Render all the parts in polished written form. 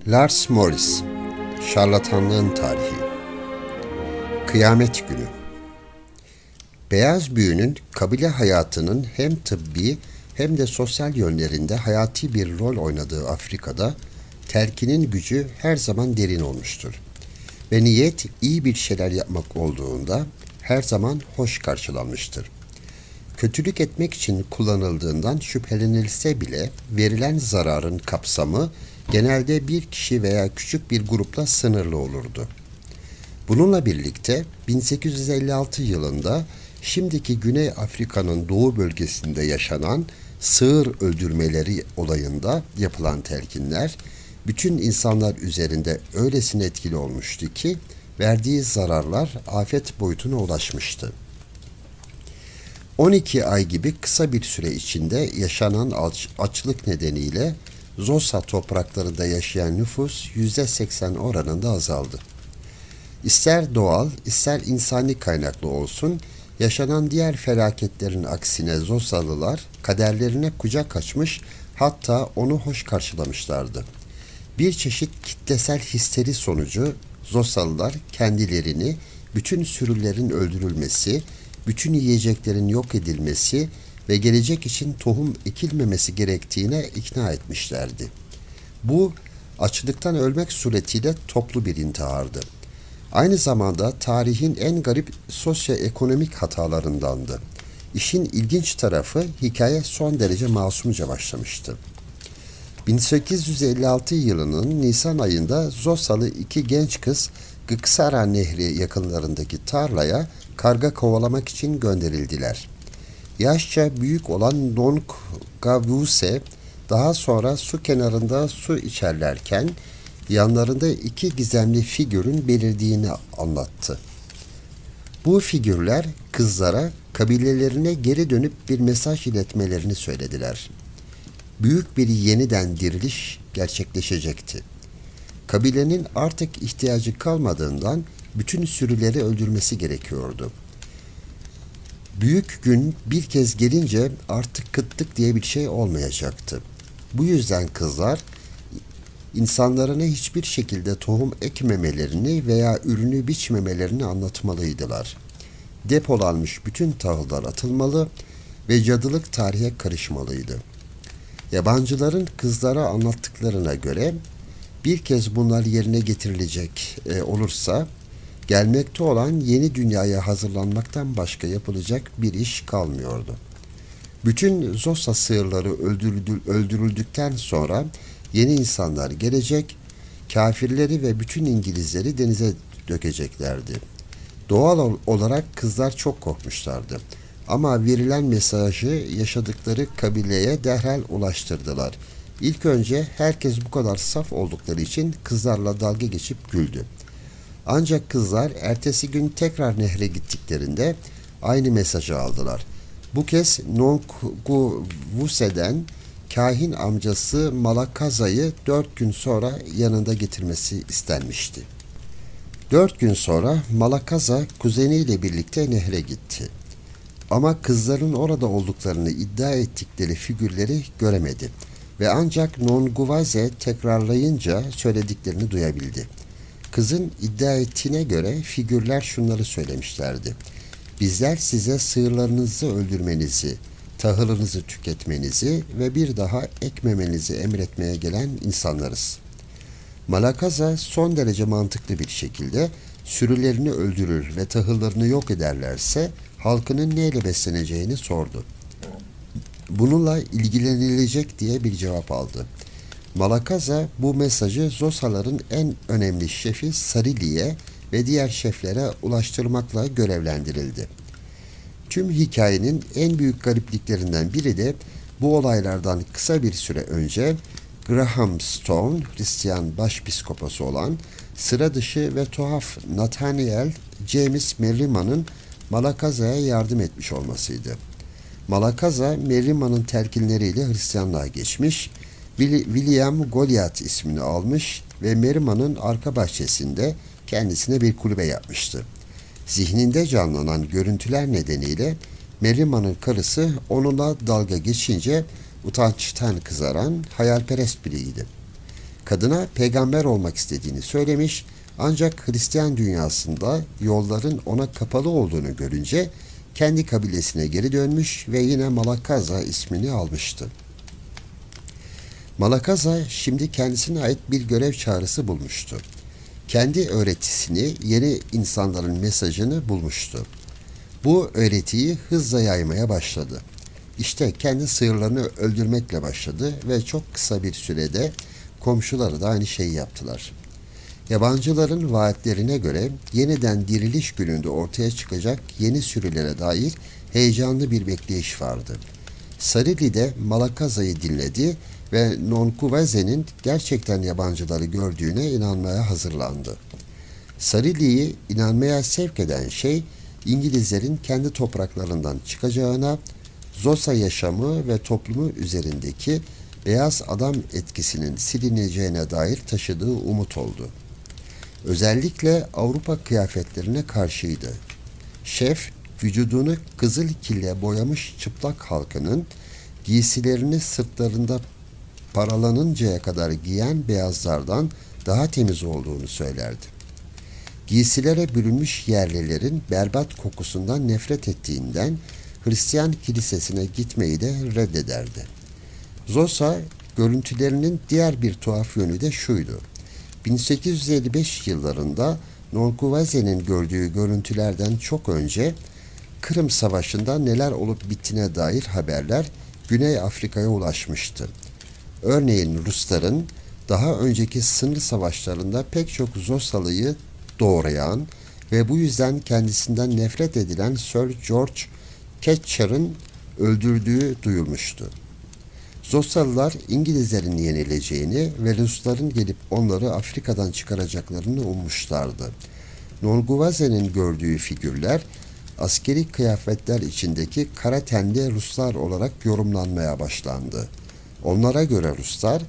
Lars Morris, Şarlatanlığın Tarihi. Kıyamet Günü. Beyaz büyünün kabile hayatının hem tıbbi hem de sosyal yönlerinde hayati bir rol oynadığı Afrika'da telkinin gücü her zaman derin olmuştur. Ve niyet iyi bir şeyler yapmak olduğunda her zaman hoş karşılanmıştır. Kötülük etmek için kullanıldığından şüphelenilse bile verilen zararın kapsamı genelde bir kişi veya küçük bir grupla sınırlı olurdu. Bununla birlikte 1856 yılında şimdiki Güney Afrika'nın doğu bölgesinde yaşanan sığır öldürmeleri olayında yapılan telkinler bütün insanlar üzerinde öylesine etkili olmuştu ki verdiği zararlar afet boyutuna ulaşmıştı. 12 ay gibi kısa bir süre içinde yaşanan açlık nedeniyle Zosa topraklarında yaşayan nüfus %80 oranında azaldı. İster doğal, ister insani kaynaklı olsun, yaşanan diğer felaketlerin aksine Zosalılar kaderlerine kucak açmış, hatta onu hoş karşılamışlardı. Bir çeşit kitlesel histeri sonucu Zosalılar kendilerini bütün sürülerin öldürülmesi, bütün yiyeceklerin yok edilmesi ve gelecek için tohum ekilmemesi gerektiğine ikna etmişlerdi. Bu, açlıktan ölmek suretiyle toplu bir intihardı. Aynı zamanda tarihin en garip sosyoekonomik hatalarındandı. İşin ilginç tarafı hikaye son derece masumca başlamıştı. 1856 yılının Nisan ayında Zosalı iki genç kız Gıksara Nehri yakınlarındaki tarlaya karga kovalamak için gönderildiler. Yaşça büyük olan Nongavuse daha sonra su kenarında su içerlerken yanlarında iki gizemli figürün belirdiğini anlattı. Bu figürler kızlara kabilelerine geri dönüp bir mesaj iletmelerini söylediler. Büyük bir yeniden diriliş gerçekleşecekti. Kabilenin artık ihtiyacı kalmadığından bütün sürüleri öldürmesi gerekiyordu. Büyük gün bir kez gelince artık kıtlık diye bir şey olmayacaktı. Bu yüzden kızlar insanlarına hiçbir şekilde tohum ekmemelerini veya ürünü biçmemelerini anlatmalıydılar. Depolanmış bütün tahıllar atılmalı ve cadılık tarihe karışmalıydı. Yabancıların kızlara anlattıklarına göre bir kez bunlar yerine getirilecek olursa gelmekte olan yeni dünyaya hazırlanmaktan başka yapılacak bir iş kalmıyordu. Bütün Zosa sığırları öldürüldükten sonra yeni insanlar gelecek, kafirleri ve bütün İngilizleri denize dökeceklerdi. Doğal olarak kızlar çok korkmuşlardı. Ama verilen mesajı yaşadıkları kabileye derhal ulaştırdılar. İlk önce herkes bu kadar saf oldukları için kızlarla dalga geçip güldü. Ancak kızlar ertesi gün tekrar nehre gittiklerinde aynı mesajı aldılar. Bu kez Nongvuse'den kahin amcası Malakaza'yı 4 gün sonra yanında getirmesi istenmişti. 4 gün sonra Malakaza kuzeniyle birlikte nehre gitti. Ama kızların orada olduklarını iddia ettikleri figürleri göremedi ve ancak Nongvaze tekrarlayınca söylediklerini duyabildi. Kızın iddia ettiğine göre figürler şunları söylemişlerdi. Bizler size sığırlarınızı öldürmenizi, tahılınızı tüketmenizi ve bir daha ekmemenizi emretmeye gelen insanlarız. Malakaza son derece mantıklı bir şekilde sürülerini öldürür ve tahıllarını yok ederlerse halkının neyle besleneceğini sordu. Bununla ilgilenilecek diye bir cevap aldı. Malakaza bu mesajı Zosaların en önemli şefi Sarili'ye ve diğer şeflere ulaştırmakla görevlendirildi. Tüm hikayenin en büyük garipliklerinden biri de bu olaylardan kısa bir süre önce Graham Stone, Hristiyan başpiskoposu olan sıra dışı ve tuhaf Nathaniel James Merriman'ın Malakaza'ya yardım etmiş olmasıydı. Malakaza, Merriman'ın telkinleriyle Hristiyanlığa geçmiş, William Goliath ismini almış ve Merriman'ın arka bahçesinde kendisine bir kulübe yapmıştı. Zihninde canlanan görüntüler nedeniyle Merriman'ın karısı onunla dalga geçince utançtan kızaran hayalperest biriydi. Kadına peygamber olmak istediğini söylemiş, ancak Hristiyan dünyasında yolların ona kapalı olduğunu görünce kendi kabilesine geri dönmüş ve yine Malakaza ismini almıştı. Malakaza şimdi kendisine ait bir görev çağrısı bulmuştu. Kendi öğretisini, yeni insanların mesajını bulmuştu. Bu öğretiyi hızla yaymaya başladı. İşte kendi sığırlarını öldürmekle başladı ve çok kısa bir sürede komşuları da aynı şeyi yaptılar. Yabancıların vaatlerine göre yeniden diriliş gününde ortaya çıkacak yeni sürülere dair heyecanlı bir bekleyiş vardı. Sarili de Malakaza'yı dinledi ve Nonkuveze'nin gerçekten yabancıları gördüğüne inanmaya hazırlandı. Sarili'yi inanmaya sevk eden şey, İngilizlerin kendi topraklarından çıkacağına, Zosa yaşamı ve toplumu üzerindeki beyaz adam etkisinin silineceğine dair taşıdığı umut oldu. Özellikle Avrupa kıyafetlerine karşıydı. Şef, vücudunu kızıl kille boyamış çıplak halkının giysilerini sırtlarında paralanıncaya kadar giyen beyazlardan daha temiz olduğunu söylerdi. Giysilere bürünmüş yerlilerin berbat kokusundan nefret ettiğinden Hristiyan kilisesine gitmeyi de reddederdi. Zosa görüntülerinin diğer bir tuhaf yönü de şuydu. 1855 yıllarında Nonkuveze'nin gördüğü görüntülerden çok önce Kırım Savaşı'nda neler olup bittiğine dair haberler Güney Afrika'ya ulaşmıştı. Örneğin Rusların daha önceki sınır savaşlarında pek çok Zosalıyı doğrayan ve bu yüzden kendisinden nefret edilen Sir George Ketcher'ın öldürdüğü duyulmuştu. Zosalılar İngilizlerin yenileceğini ve Rusların gelip onları Afrika'dan çıkaracaklarını ummuşlardı. Nonkuveze'nin gördüğü figürler askeri kıyafetler içindeki kara tenli Ruslar olarak yorumlanmaya başlandı. Onlara göre Ruslar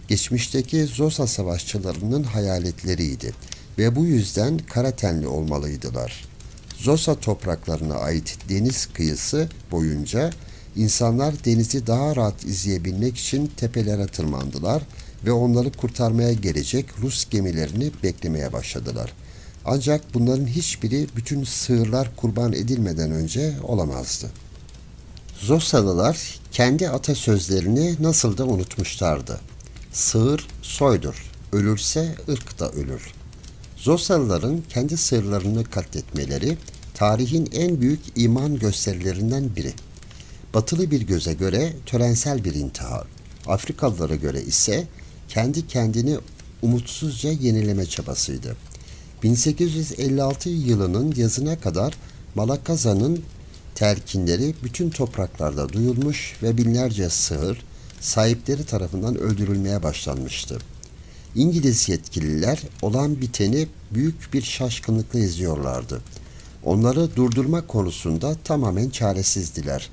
geçmişteki Zosa savaşçılarının hayaletleriydi ve bu yüzden kara tenli olmalıydılar. Zosa topraklarına ait deniz kıyısı boyunca insanlar denizi daha rahat izleyebilmek için tepelere tırmandılar ve onları kurtarmaya gelecek Rus gemilerini beklemeye başladılar. Ancak bunların hiçbiri bütün sığırlar kurban edilmeden önce olamazdı. Zosalılar kendi atasözlerini nasıl da unutmuşlardı. Sığır soydur, ölürse ırk da ölür. Zosalıların kendi sığırlarını katletmeleri tarihin en büyük iman gösterilerinden biri. Batılı bir göze göre törensel bir intihar, Afrikalılara göre ise kendi kendini umutsuzca yenileme çabasıydı. 1856 yılının yazına kadar Malakaza'nın telkinleri bütün topraklarda duyulmuş ve binlerce sığır sahipleri tarafından öldürülmeye başlanmıştı. İngiliz yetkililer olan biteni büyük bir şaşkınlıkla izliyorlardı. Onları durdurma konusunda tamamen çaresizdiler.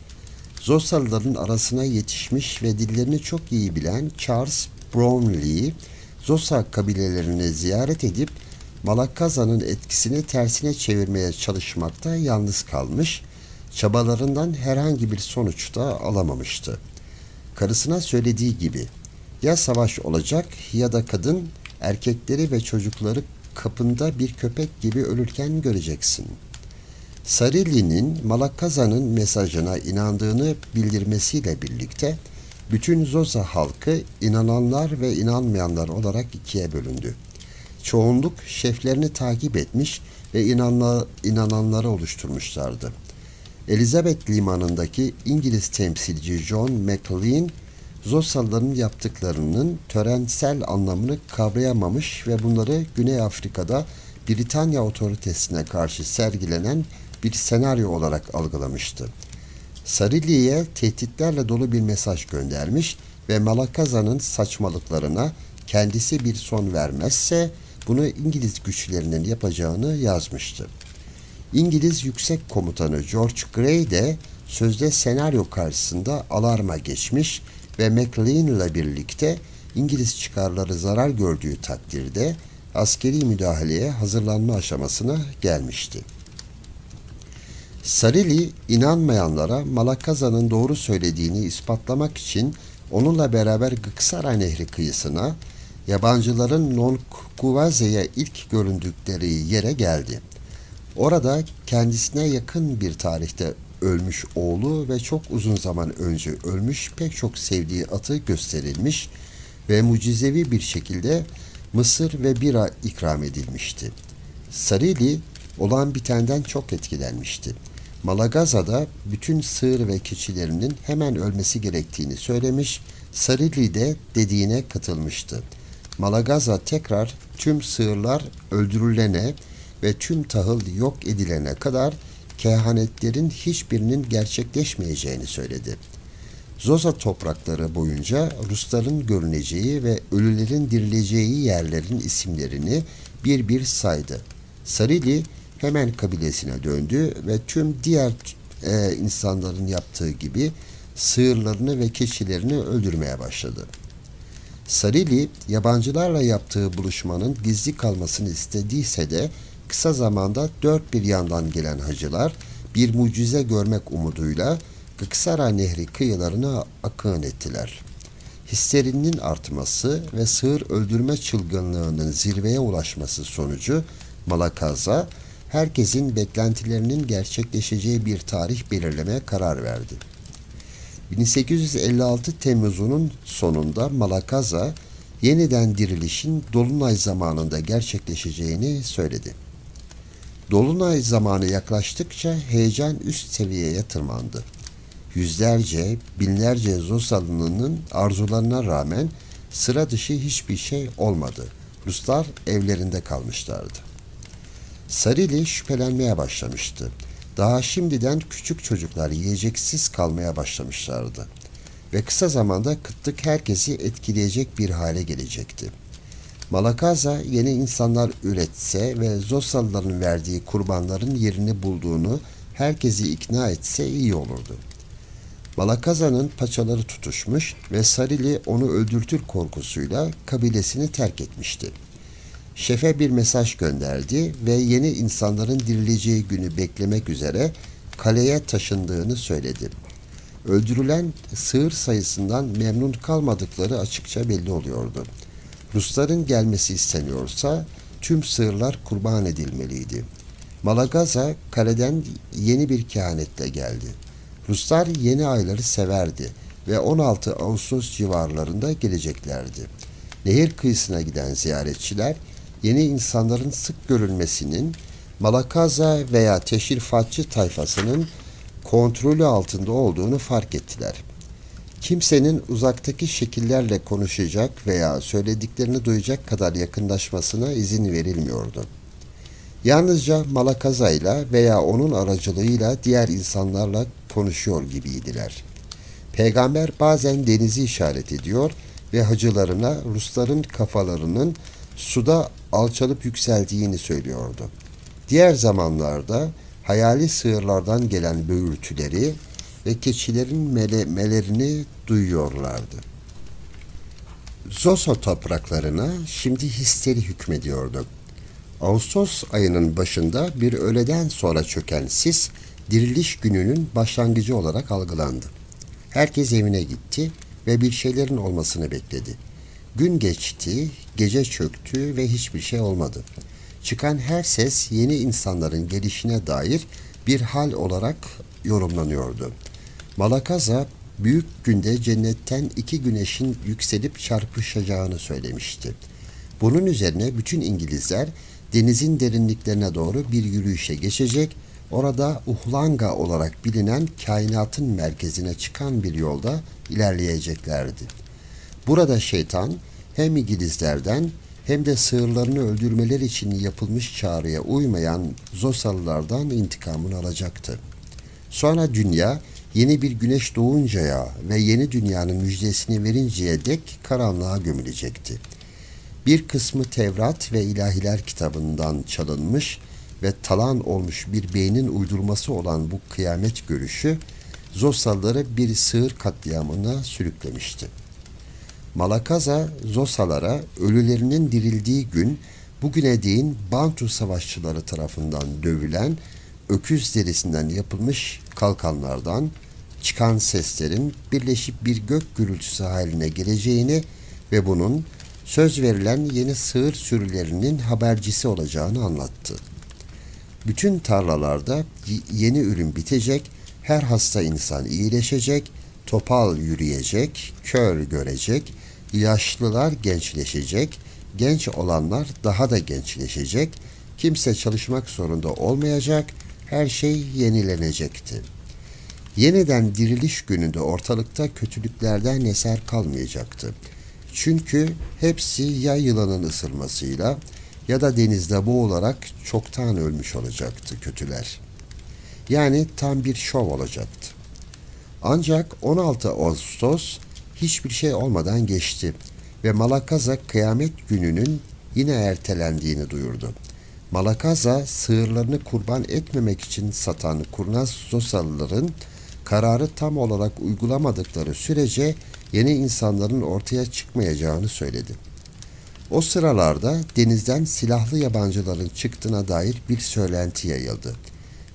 Zosalıların arasına yetişmiş ve dillerini çok iyi bilen Charles Brownlee, Zosa kabilelerini ziyaret edip Malakaza'nın etkisini tersine çevirmeye çalışmakta yalnız kalmış, çabalarından herhangi bir sonuç da alamamıştı. Karısına söylediği gibi, ya savaş olacak ya da kadın erkekleri ve çocukları kapında bir köpek gibi ölürken göreceksin. Sarili'nin Malakaza'nın mesajına inandığını bildirmesiyle birlikte bütün Zosa halkı inananlar ve inanmayanlar olarak ikiye bölündü. Çoğunluk şeflerini takip etmiş ve inananları oluşturmuşlardı. Elizabeth limanındaki İngiliz temsilci John Maclean, Zosalıların yaptıklarının törensel anlamını kavrayamamış ve bunları Güney Afrika'da Britanya otoritesine karşı sergilenen bir senaryo olarak algılamıştı. Sarili'ye tehditlerle dolu bir mesaj göndermiş ve Malakaza'nın saçmalıklarına kendisi bir son vermezse bunu İngiliz güçlerinin yapacağını yazmıştı. İngiliz Yüksek Komutanı George Grey de sözde senaryo karşısında alarma geçmiş ve Maclean ile birlikte İngiliz çıkarları zarar gördüğü takdirde askeri müdahaleye hazırlanma aşamasına gelmişti. Sarili inanmayanlara Malakaza'nın doğru söylediğini ispatlamak için onunla beraber Gıksara Nehri kıyısına yabancıların Nonkuvaze'ye ilk göründükleri yere geldi. Orada kendisine yakın bir tarihte ölmüş oğlu ve çok uzun zaman önce ölmüş pek çok sevdiği atı gösterilmiş ve mucizevi bir şekilde mısır ve bira ikram edilmişti. Sarili olan bitenden çok etkilenmişti. Malagaza'da bütün sığır ve keçilerinin hemen ölmesi gerektiğini söylemiş, Sarili de dediğine katılmıştı. Malagaza tekrar tüm sığırlar öldürülene ve tüm tahıl yok edilene kadar kehanetlerin hiçbirinin gerçekleşmeyeceğini söyledi. Zosa toprakları boyunca Rusların görüneceği ve ölülerin dirileceği yerlerin isimlerini bir bir saydı. Sarili hemen kabilesine döndü ve tüm diğer insanların yaptığı gibi sığırlarını ve keçilerini öldürmeye başladı. Sarili, yabancılarla yaptığı buluşmanın gizli kalmasını istediyse de kısa zamanda dört bir yandan gelen hacılar bir mucize görmek umuduyla Gıksara Nehri kıyılarına akın ettiler. Hislerinin artması ve sığır öldürme çılgınlığının zirveye ulaşması sonucu Malakaza, herkesin beklentilerinin gerçekleşeceği bir tarih belirlemeye karar verdi. 1856 Temmuz'unun sonunda Malakaza, yeniden dirilişin Dolunay zamanında gerçekleşeceğini söyledi. Dolunay zamanı yaklaştıkça heyecan üst seviyeye tırmandı. Yüzlerce, binlerce Zosalı'nın arzularına rağmen sıra dışı hiçbir şey olmadı. Ruslar evlerinde kalmışlardı. Sarili şüphelenmeye başlamıştı. Daha şimdiden küçük çocuklar yiyeceksiz kalmaya başlamışlardı. Ve kısa zamanda kıtlık herkesi etkileyecek bir hale gelecekti. Malakaza yeni insanlar üretse ve Zosalıların verdiği kurbanların yerini bulduğunu herkesi ikna etse iyi olurdu. Malakaza'nın paçaları tutuşmuş ve Sarili onu öldürtür korkusuyla kabilesini terk etmişti. Şefe bir mesaj gönderdi ve yeni insanların dirileceği günü beklemek üzere kaleye taşındığını söyledi. Öldürülen sığır sayısından memnun kalmadıkları açıkça belli oluyordu. Rusların gelmesi isteniyorsa tüm sığırlar kurban edilmeliydi. Malagaza kaleden yeni bir kehanetle geldi. Ruslar yeni ayları severdi ve 16 Ağustos civarlarında geleceklerdi. Nehir kıyısına giden ziyaretçiler yeni insanların sık görülmesinin Malakaza veya teşrifatçı tayfasının kontrolü altında olduğunu fark ettiler. Kimsenin uzaktaki şekillerle konuşacak veya söylediklerini duyacak kadar yakınlaşmasına izin verilmiyordu. Yalnızca Malakaza'yla veya onun aracılığıyla diğer insanlarla konuşuyor gibiydiler. Peygamber bazen denizi işaret ediyor ve hacılarına Rusların kafalarının suda alçalıp yükseldiğini söylüyordu. Diğer zamanlarda hayali sığırlardan gelen böğürtüleri ve keçilerin melemelerini duyuyorlardı. Zosa topraklarına şimdi histeri hükmediyordu. Ağustos ayının başında bir öğleden sonra çöken sis, diriliş gününün başlangıcı olarak algılandı. Herkes evine gitti ve bir şeylerin olmasını bekledi. Gün geçti, gece çöktü ve hiçbir şey olmadı. Çıkan her ses yeni insanların gelişine dair bir hal olarak yorumlanıyordu. Malakaza, büyük günde cennetten 2 güneşin yükselip çarpışacağını söylemişti. Bunun üzerine bütün İngilizler denizin derinliklerine doğru bir yürüyüşe geçecek, orada Uhlanga olarak bilinen kainatın merkezine çıkan bir yolda ilerleyeceklerdi. Burada şeytan hem İngilizlerden hem de sığırlarını öldürmeleri için yapılmış çağrıya uymayan Zosalılardan intikamını alacaktı. Sonra dünya yeni bir güneş doğuncaya ve yeni dünyanın müjdesini verinceye dek karanlığa gömülecekti. Bir kısmı Tevrat ve İlahiler kitabından çalınmış ve talan olmuş bir beynin uydurması olan bu kıyamet görüşü Zosalıları bir sığır katliamına sürüklemişti. Malakaza, Zosalara ölülerinin dirildiği gün bugüne değin Bantu savaşçıları tarafından dövülen öküz derisinden yapılmış kalkanlardan çıkan seslerin birleşip bir gök gürültüsü haline geleceğini ve bunun söz verilen yeni sığır sürülerinin habercisi olacağını anlattı. Bütün tarlalarda yeni ürün bitecek, her hasta insan iyileşecek, topal yürüyecek, kör görecek, yaşlılar gençleşecek, genç olanlar daha da gençleşecek, kimse çalışmak zorunda olmayacak, her şey yenilenecekti. Yeniden diriliş gününde ortalıkta kötülüklerden eser kalmayacaktı. Çünkü hepsi ya yılanın ısırmasıyla ya da denizde boğularak çoktan ölmüş olacaktı kötüler. Yani tam bir şov olacaktı. Ancak 16 Ağustos hiçbir şey olmadan geçti ve Malakaza kıyamet gününün yine ertelendiğini duyurdu. Malakaza sığırlarını kurban etmemek için satan kurnaz Zosalıların kararı tam olarak uygulamadıkları sürece yeni insanların ortaya çıkmayacağını söyledi. O sıralarda denizden silahlı yabancıların çıktığına dair bir söylenti yayıldı.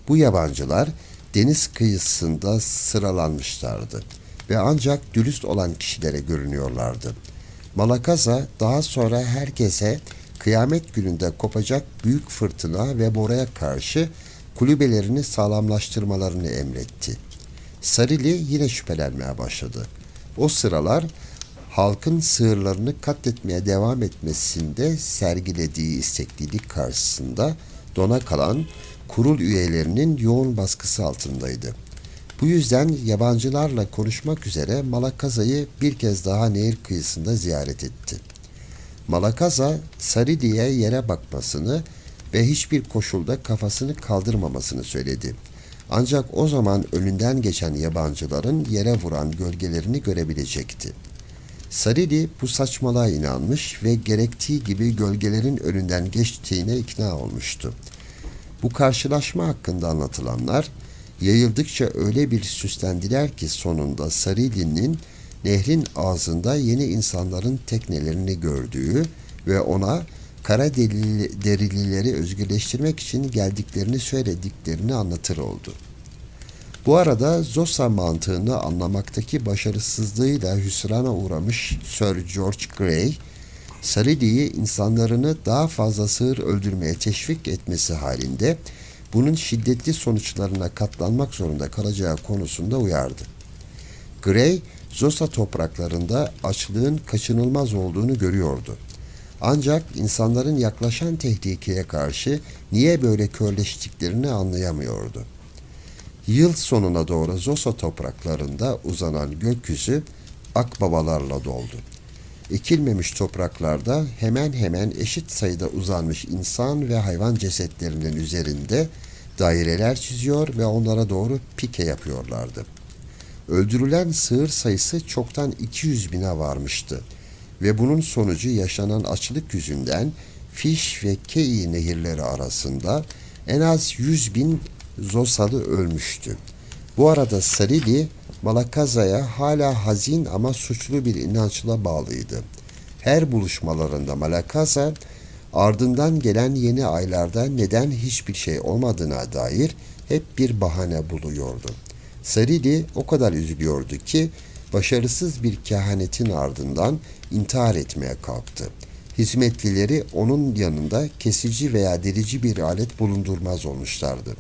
Bu yabancılar deniz kıyısında sıralanmışlardı ve ancak dürüst olan kişilere görünüyorlardı. Malakaza daha sonra herkese kıyamet gününde kopacak büyük fırtına ve boraya karşı kulübelerini sağlamlaştırmalarını emretti. Sarili yine şüphelenmeye başladı. O sıralar halkın sığırlarını katletmeye devam etmesinde sergilediği isteklilik karşısında dona kalan kurul üyelerinin yoğun baskısı altındaydı. Bu yüzden yabancılarla konuşmak üzere Malakaza'yı bir kez daha nehir kıyısında ziyaret etti. Malakaza, Sarili'ye yere bakmasını ve hiçbir koşulda kafasını kaldırmamasını söyledi. Ancak o zaman önünden geçen yabancıların yere vuran gölgelerini görebilecekti. Sarili bu saçmalığa inanmış ve gerektiği gibi gölgelerin önünden geçtiğine ikna olmuştu. Bu karşılaşma hakkında anlatılanlar yayıldıkça öyle bir süslendiler ki sonunda Sarili'nin nehrin ağzında yeni insanların teknelerini gördüğü ve ona kara derilileri özgürleştirmek için geldiklerini söylediklerini anlatır oldu. Bu arada Zosa mantığını anlamaktaki başarısızlığıyla hüsrana uğramış Sir George Grey, Sarili'yi insanlarını daha fazla sığır öldürmeye teşvik etmesi halinde bunun şiddetli sonuçlarına katlanmak zorunda kalacağı konusunda uyardı. Grey, Zosa topraklarında açlığın kaçınılmaz olduğunu görüyordu. Ancak insanların yaklaşan tehlikeye karşı niye böyle körleştiklerini anlayamıyordu. Yıl sonuna doğru Zosa topraklarında uzanan gökyüzü akbabalarla doldu. Ekilmemiş topraklarda hemen hemen eşit sayıda uzanmış insan ve hayvan cesetlerinin üzerinde daireler çiziyor ve onlara doğru pike yapıyorlardı. Öldürülen sığır sayısı çoktan 200 bine varmıştı ve bunun sonucu yaşanan açlık yüzünden Fiş ve Kei nehirleri arasında en az 100 bin Zosalı ölmüştü. Bu arada Sarili, Malakaza'ya hala hazin ama suçlu bir inançla bağlıydı. Her buluşmalarında Malakaza, ardından gelen yeni aylarda neden hiçbir şey olmadığına dair hep bir bahane buluyordu. Sarili o kadar üzülüyordu ki başarısız bir kehanetin ardından intihar etmeye kalktı. Hizmetlileri onun yanında kesici veya delici bir alet bulundurmaz olmuşlardı.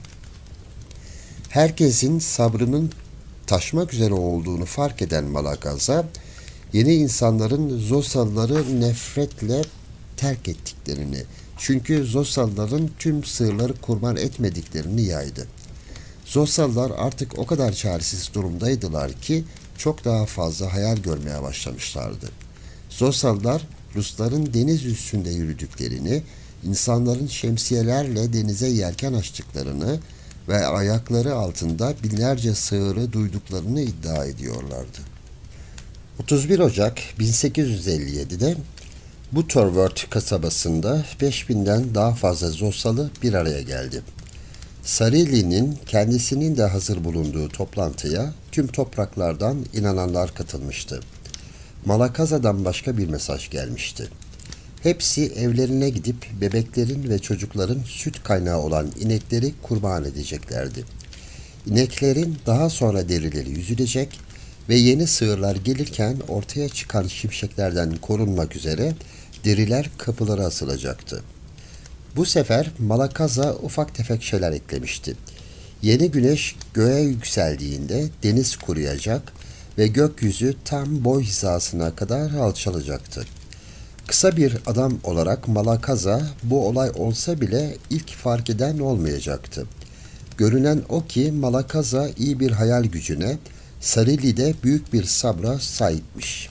Herkesin sabrının taşmak üzere olduğunu fark eden Malakaza, yeni insanların Zosalıları nefretle terk ettiklerini, çünkü Zosalıların tüm sığırları kurban etmediklerini yaydı. Zosalılar artık o kadar çaresiz durumdaydılar ki çok daha fazla hayal görmeye başlamışlardı. Zosalılar Rusların deniz üstünde yürüdüklerini, insanların şemsiyelerle denize yelken açtıklarını ve ayakları altında binlerce sığırı duyduklarını iddia ediyorlardı. 31 Ocak 1857'de Butterworth kasabasında 5000'den daha fazla Zosalı bir araya geldi. Sarili'nin kendisinin de hazır bulunduğu toplantıya tüm topraklardan inananlar katılmıştı. Malakaza'dan başka bir mesaj gelmişti. Hepsi evlerine gidip bebeklerin ve çocukların süt kaynağı olan inekleri kurban edeceklerdi. İneklerin daha sonra derileri yüzülecek ve yeni sığırlar gelirken ortaya çıkan şimşeklerden korunmak üzere Deriler kapılara asılacaktı. Bu sefer Malakaza ufak tefek şeyler eklemişti. Yeni güneş göğe yükseldiğinde deniz kuruyacak ve gökyüzü tam boy hizasına kadar alçalacaktı. Kısa bir adam olarak Malakaza bu olay olsa bile ilk fark eden olmayacaktı. Görünen o ki Malakaza iyi bir hayal gücüne, Sarili de büyük bir sabra sahipmiş.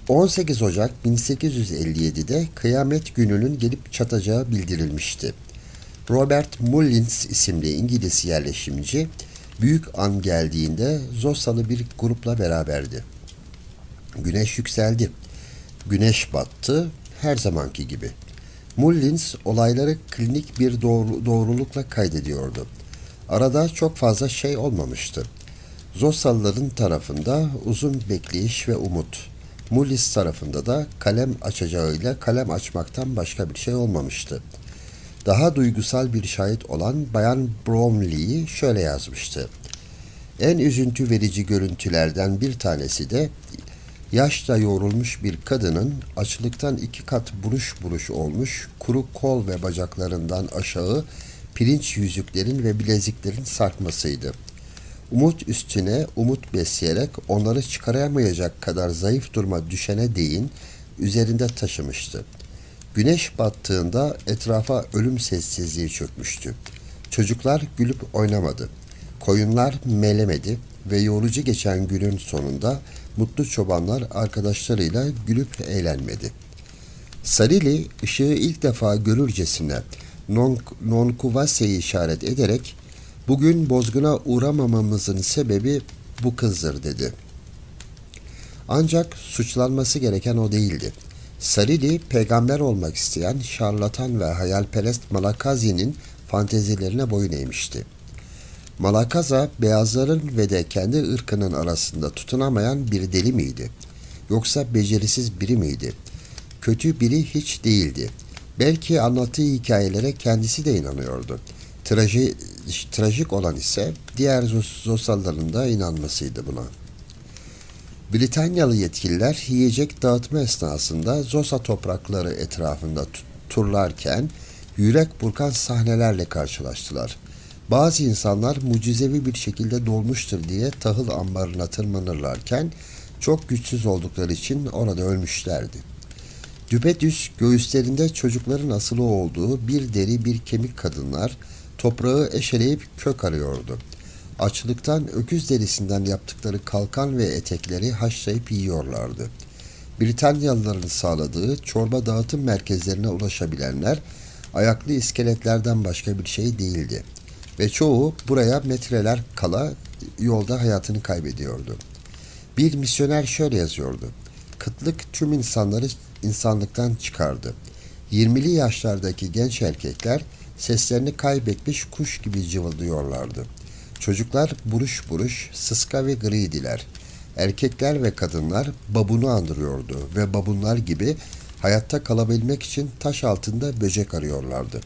18 Ocak 1857'de kıyamet gününün gelip çatacağı bildirilmişti. Robert Mullins isimli İngiliz yerleşimci, büyük an geldiğinde Zosalı bir grupla beraberdi. Güneş yükseldi. Güneş battı, her zamanki gibi. Mullins olayları klinik bir doğrulukla kaydediyordu. Arada çok fazla şey olmamıştı. Zosalıların tarafında uzun bekleyiş ve umut. Mullins tarafında da kalem açacağıyla kalem açmaktan başka bir şey olmamıştı. Daha duygusal bir şahit olan Bayan Bromley şöyle yazmıştı. En üzüntü verici görüntülerden bir tanesi de yaşla yoğrulmuş bir kadının açlıktan 2 kat buruş buruş olmuş kuru kol ve bacaklarından aşağı pirinç yüzüklerin ve bileziklerin sarkmasıydı. Umut üstüne umut besleyerek onları çıkaramayacak kadar zayıf duruma düşene değin üzerinde taşımıştı. Güneş battığında etrafa ölüm sessizliği çökmüştü. Çocuklar gülüp oynamadı. Koyunlar melemedi ve yorucu geçen günün sonunda mutlu çobanlar arkadaşlarıyla gülüp eğlenmedi. Sarili ışığı ilk defa görürcesine Nonkuvase'yi işaret ederek "Bugün bozguna uğramamamızın sebebi bu kızdır" dedi. Ancak suçlanması gereken o değildi. Sarili, peygamber olmak isteyen şarlatan ve hayalperest Malakazi'nin fantezilerine boyun eğmişti. Malakaza, beyazların ve de kendi ırkının arasında tutunamayan bir deli miydi? Yoksa becerisiz biri miydi? Kötü biri hiç değildi. Belki anlattığı hikayelere kendisi de inanıyordu. Trajik olan ise diğer Zosalıların da inanmasıydı buna. Britanyalı yetkililer yiyecek dağıtma esnasında Zosa toprakları etrafında turlarken yürek burkan sahnelerle karşılaştılar. Bazı insanlar mucizevi bir şekilde dolmuştur diye tahıl ambarına tırmanırlarken çok güçsüz oldukları için orada ölmüşlerdi. Düpedüz göğüslerinde çocukların asılı olduğu bir deri bir kemik kadınlar toprağı eşeleyip kök arıyordu. Açlıktan öküz derisinden yaptıkları kalkan ve etekleri haşlayıp yiyorlardı. Britanyalıların sağladığı çorba dağıtım merkezlerine ulaşabilenler ayaklı iskeletlerden başka bir şey değildi. Ve çoğu buraya metreler kala yolda hayatını kaybediyordu. Bir misyoner şöyle yazıyordu. Kıtlık tüm insanları insanlıktan çıkardı. 20'li yaşlardaki genç erkekler seslerini kaybetmiş kuş gibi cıvıldıyorlardı. Çocuklar buruş buruş, sıska ve griydiler. Erkekler ve kadınlar babunu andırıyordu ve babunlar gibi hayatta kalabilmek için taş altında böcek arıyorlardı.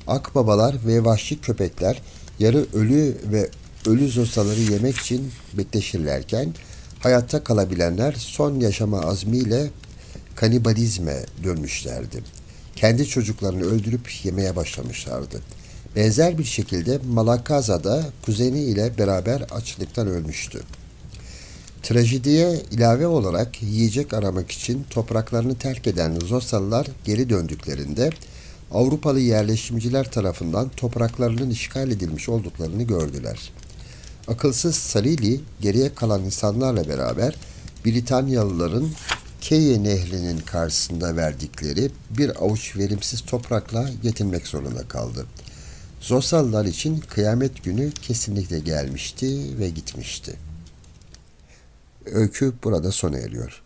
Akbabalar ve vahşi köpekler yarı ölü ve ölü zosaları yemek için bekleşirlerken hayatta kalabilenler son yaşama azmiyle kanibalizme dönmüşlerdi. Kendi çocuklarını öldürüp yemeye başlamışlardı. Benzer bir şekilde Malakaza da kuzeni ile beraber açlıktan ölmüştü. Trajediye ilave olarak yiyecek aramak için topraklarını terk eden Zosalılar geri döndüklerinde Avrupalı yerleşimciler tarafından topraklarının işgal edilmiş olduklarını gördüler. Akılsız Sarili geriye kalan insanlarla beraber Britanyalıların Keye Nehri'nin karşısında verdikleri bir avuç verimsiz toprakla yetinmek zorunda kaldı. Zosalılar için kıyamet günü kesinlikle gelmişti ve gitmişti. Öykü burada sona eriyor.